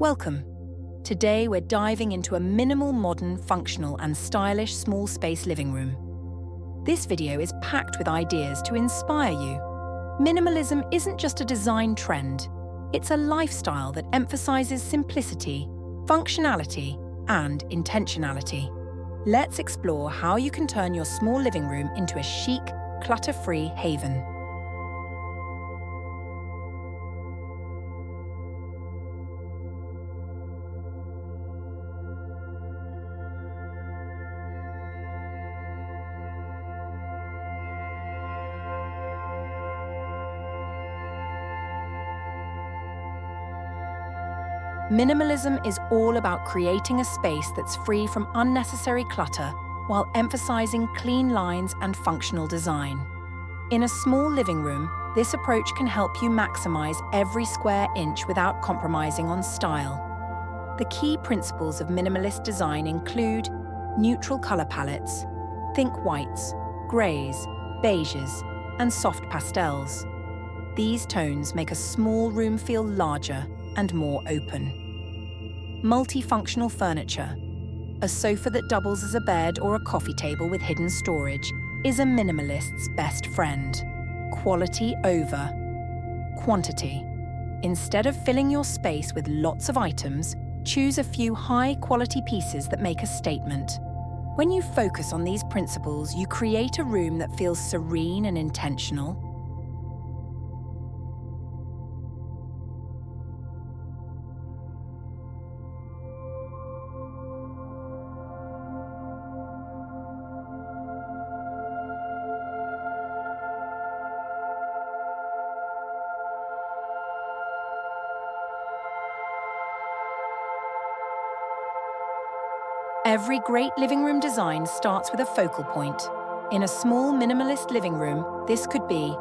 Welcome. Today we're diving into a minimal, modern, functional and stylish small space living room. This video is packed with ideas to inspire you. Minimalism isn't just a design trend, it's a lifestyle that emphasizes simplicity, functionality and intentionality. Let's explore how you can turn your small living room into a chic, clutter-free haven. Minimalism is all about creating a space that's free from unnecessary clutter while emphasizing clean lines and functional design. In a small living room, this approach can help you maximize every square inch without compromising on style. The key principles of minimalist design include neutral color palettes, think whites, grays, beiges, and soft pastels. These tones make a small room feel larger and more open. Multifunctional furniture. A sofa that doubles as a bed or a coffee table with hidden storage is a minimalist's best friend. Quality over quantity. Instead of filling your space with lots of items, choose a few high-quality pieces that make a statement. When you focus on these principles, you create a room that feels serene and intentional. Every great living room design starts with a focal point. In a small minimalist living room, this could be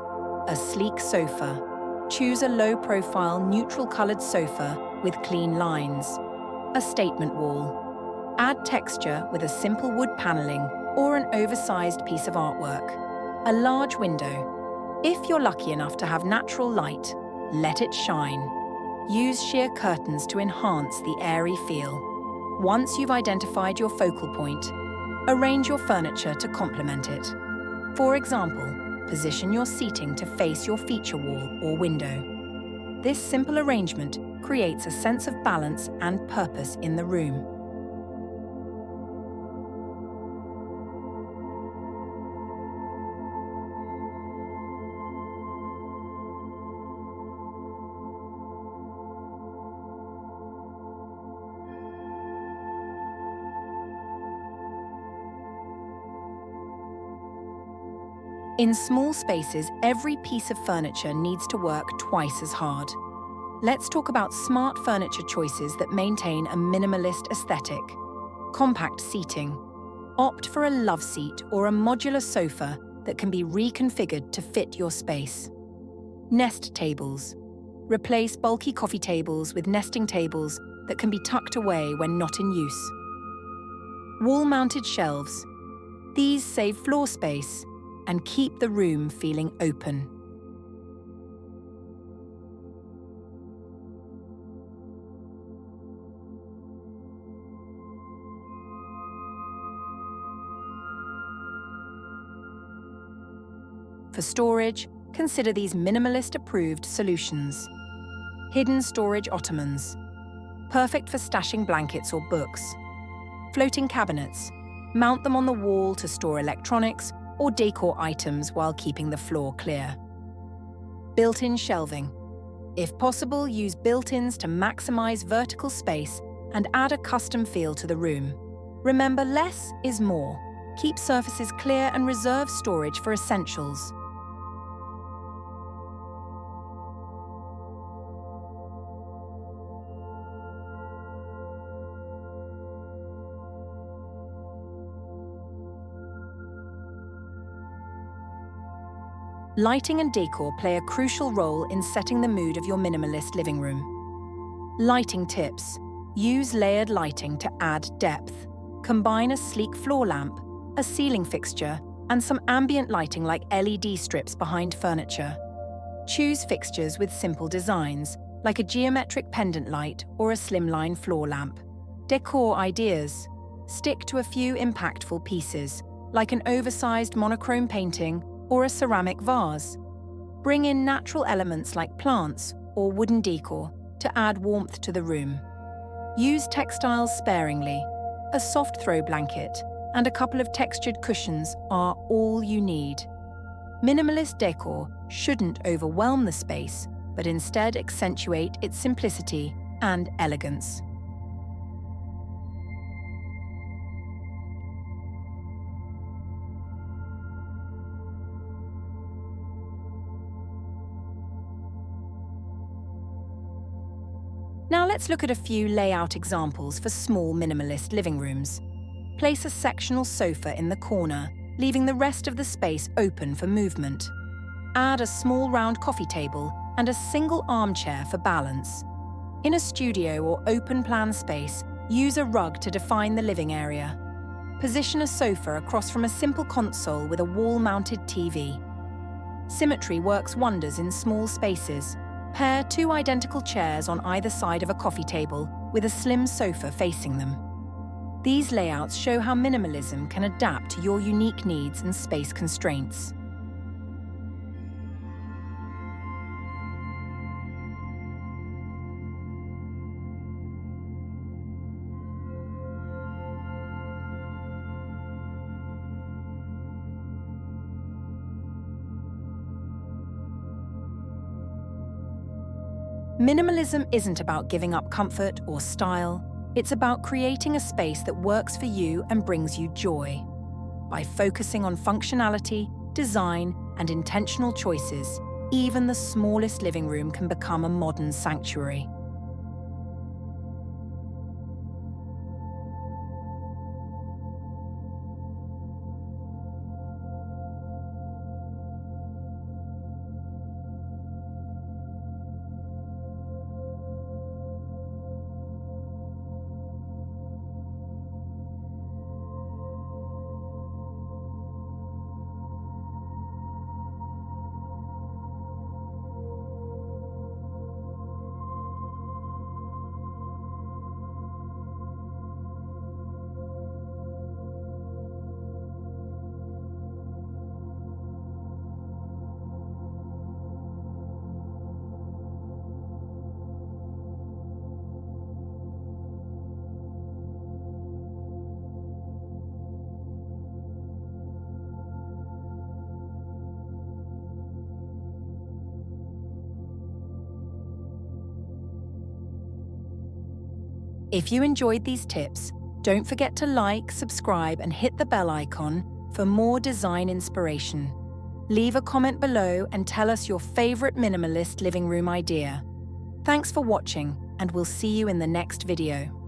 a sleek sofa. Choose a low-profile, neutral-colored sofa with clean lines. A statement wall. Add texture with a simple wood paneling or an oversized piece of artwork. A large window. If you're lucky enough to have natural light, let it shine. Use sheer curtains to enhance the airy feel. Once you've identified your focal point, arrange your furniture to complement it. For example, position your seating to face your feature wall or window. This simple arrangement creates a sense of balance and purpose in the room. In small spaces, every piece of furniture needs to work twice as hard. Let's talk about smart furniture choices that maintain a minimalist aesthetic. Compact seating. Opt for a love seat or a modular sofa that can be reconfigured to fit your space. Nest tables. Replace bulky coffee tables with nesting tables that can be tucked away when not in use. Wall-mounted shelves. These save floor space and keep the room feeling open. For storage, consider these minimalist-approved solutions. Hidden storage ottomans. Perfect for stashing blankets or books. Floating cabinets. Mount them on the wall to store electronics or decor items while keeping the floor clear. Built-in shelving. If possible, use built-ins to maximize vertical space and add a custom feel to the room. Remember, less is more. Keep surfaces clear and reserve storage for essentials. Lighting and decor play a crucial role in setting the mood of your minimalist living room. Lighting tips. Use layered lighting to add depth. Combine a sleek floor lamp, a ceiling fixture, and some ambient lighting like LED strips behind furniture. Choose fixtures with simple designs, like a geometric pendant light or a slimline floor lamp. Decor ideas. Stick to a few impactful pieces, like an oversized monochrome painting or a ceramic vase. Bring in natural elements like plants or wooden decor to add warmth to the room. Use textiles sparingly. A soft throw blanket and a couple of textured cushions are all you need. Minimalist decor shouldn't overwhelm the space, but instead accentuate its simplicity and elegance. Now let's look at a few layout examples for small minimalist living rooms. Place a sectional sofa in the corner, leaving the rest of the space open for movement. Add a small round coffee table and a single armchair for balance. In a studio or open-plan space, use a rug to define the living area. Position a sofa across from a simple console with a wall-mounted TV. Symmetry works wonders in small spaces. Pair two identical chairs on either side of a coffee table with a slim sofa facing them. These layouts show how minimalism can adapt to your unique needs and space constraints. Minimalism isn't about giving up comfort or style. It's about creating a space that works for you and brings you joy. By focusing on functionality, design, and intentional choices, even the smallest living room can become a modern sanctuary. If you enjoyed these tips, don't forget to like, subscribe, and hit the bell icon for more design inspiration. Leave a comment below and tell us your favorite minimalist living room idea. Thanks for watching, and we'll see you in the next video.